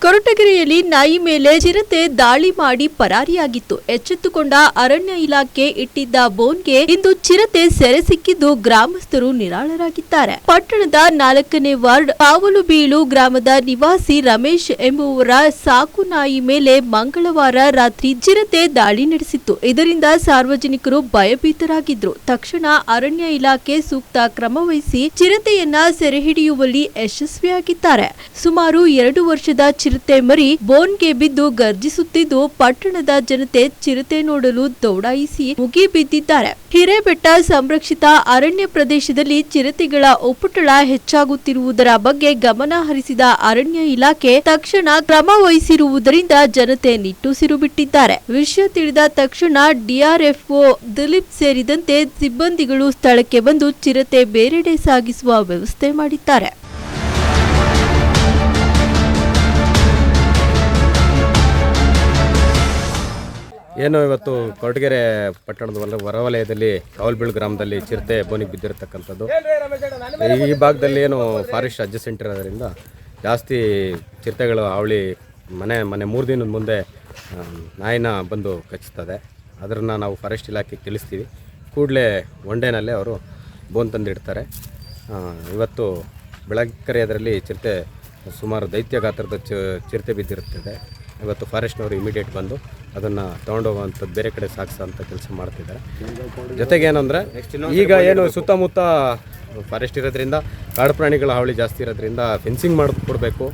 ಕೊರಟಗೆರೆಯಲ್ಲಿ ನಾಯಿ ಮೇಲೆ ಚಿರತೆ ದಾಳಿ ಮಾಡಿ ಪರಾರಿಯಾಗಿತ್ತು. ಎಚ್ಚೆತ್ತುಕೊಂಡ ಅರಣ್ಯ ಇಲಾಖೆ ಇಟ್ಟಿದ್ದ ಬೋನ್ಗೆ ಇಂದು ಚಿರತೆ ಸೆರೆ ಸಿಕ್ಕಿದ್ದು ಗ್ರಾಮಸ್ಥರು ನಿರಾಳರಾಗಿದ್ದಾರೆ. ಪಟ್ಟಣದ 4ನೇ ವಾರ್ಡ್ ಕಾವಲುಬೀಳು ಗ್ರಾಮದ ನಿವಾಸಿ ರಮೇಶ್ ಎಂಬುವರ ಸಾಕು ನಾಯಿ ಮೇಲೆ ಮಂಗಳವಾರ ರಾತ್ರಿ ಚಿರತೆ ದಾಳಿ ನಡೆಸಿತ್ತು. ಇದರಿಂದ ಸಾರ್ವಜನಿಕರು ಭಯಭೀತರಾಗಿದ್ರು. ತಕ್ಷಣ ಅರಣ್ಯ ಇಲಾಖೆ ಸೂಕ್ತ ಕ್ರಮ ವಹಿಸಿ ಚಿರತೆಯನ್ನ ಸೆರೆ ಹಿಡಿಯುವಲ್ಲಿ ಯಶಸ್ವಿಯಾಗಿದ್ದಾರೆ. ಸುಮಾರು 2 ವರ್ಷದ ಚಿರತೆ ಮರಿ ಬೋನ್ಗೆ ಬಿದ್ದು ಗರ್ಜಿಸುತ್ತಿದ್ದು, ಪಟ್ಟಣದ ಜನತೆ ಚಿರತೆ ನೋಡಲು ದೌಡಾಯಿಸಿ ಮುಗಿಬಿದ್ದಿದ್ದಾರೆ. ಹಿರೇಬೆಟ್ಟ ಸಂರಕ್ಷಿತ ಅರಣ್ಯ ಪ್ರದೇಶದಲ್ಲಿ ಚಿರತೆಗಳ ಉಪಟಳ ಹೆಚ್ಚಾಗುತ್ತಿರುವುದರ ಬಗ್ಗೆ ಗಮನ ಹರಿಸಿದ ಅರಣ್ಯ ಇಲಾಖೆ ತಕ್ಷಣ ಕ್ರಮ ವಹಿಸಿರುವುದರಿಂದ ಜನತೆ ನಿಟ್ಟುಸಿರು ಬಿಟ್ಟಿದ್ದಾರೆ. ವಿಷಯ ತಿಳಿದ ತಕ್ಷಣ ಡಿಆರ್ಎಫ್ಒ ದಿಲೀಪ್ ಸೇರಿದಂತೆ ಸಿಬ್ಬಂದಿಗಳು ಸ್ಥಳಕ್ಕೆ ಬಂದು ಚಿರತೆ ಬೇರೆಡೆ ಸಾಗಿಸುವ ವ್ಯವಸ್ಥೆ ಮಾಡಿದ್ದಾರೆ. ಏನು ಇವತ್ತು ಕೊರಟಗೆರೆ ಪಟ್ಟಣದ ಹೊರವಲಯದಲ್ಲಿ ಕಾವಲಬೀಳು ಗ್ರಾಮದಲ್ಲಿ ಚಿರತೆ ಬೋನಿಗೆ ಬಿದ್ದಿರತಕ್ಕಂಥದ್ದು. ಈ ಭಾಗದಲ್ಲಿ ಏನು ಫಾರೆಸ್ಟ್ ಅಡ್ಜಸೆಂಟ್ ಇರೋದ್ರಿಂದ ಜಾಸ್ತಿ ಚಿರತೆಗಳು ಅವಳಿ ಮನೆ 3 ದಿನದ ಮುಂದೆ ನಾಯಿನ ಬಂದು ಕಚ್ತದೆ. ಅದನ್ನು ನಾವು ಫಾರೆಸ್ಟ್ ಇಲಾಖೆಗೆ ತಿಳಿಸ್ತೀವಿ. ಕೂಡಲೇ ಒನ್-ಡೇನಲ್ಲೇ ಅವರು ಬೋನ್ ತಂದಿಡ್ತಾರೆ. ಇವತ್ತು ಬೆಳಗ್ಗೆ ಅದರಲ್ಲಿ ಚಿರತೆ ಸುಮಾರು ದೈತ್ಯ ಗಾತ್ರದ ಚಿರತೆ ಬಿದ್ದಿರುತ್ತದೆ. ಇವತ್ತು ಫಾರೆಸ್ಟ್ನವರು ಇಮಿಡಿಯೇಟ್ ಬಂದು ಅದನ್ನು ತೊಗೊಂಡೋಗುವಂಥದ್ದು ಬೇರೆ ಕಡೆ ಸಾಗಿಸೋಂಥ ಕೆಲಸ ಮಾಡ್ತಿದ್ದಾರೆ. ಜೊತೆಗೆ ಏನಂದರೆ ಈಗ ಏನು ಸುತ್ತಮುತ್ತ ಫಾರೆಸ್ಟ್ ಇರೋದ್ರಿಂದ ಕಾಡು ಪ್ರಾಣಿಗಳ ಹಾವಳಿ ಜಾಸ್ತಿ ಇರೋದ್ರಿಂದ ಫೆನ್ಸಿಂಗ್ ಮಾಡಿಕೊಡ್ಬೇಕು.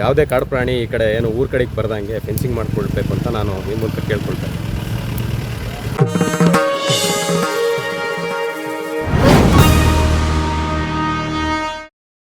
ಯಾವುದೇ ಕಾಡು ಪ್ರಾಣಿ ಈ ಕಡೆ ಏನು ಊರ ಕಡೆಗೆ ಬರ್ದಂಗೆ ಫೆನ್ಸಿಂಗ್ ಮಾಡಿಕೊಳ್ಬೇಕು ಅಂತ ನಾನು ಈ ಮೂಲಕ ಕೇಳ್ಕೊಳ್ತೇನೆ.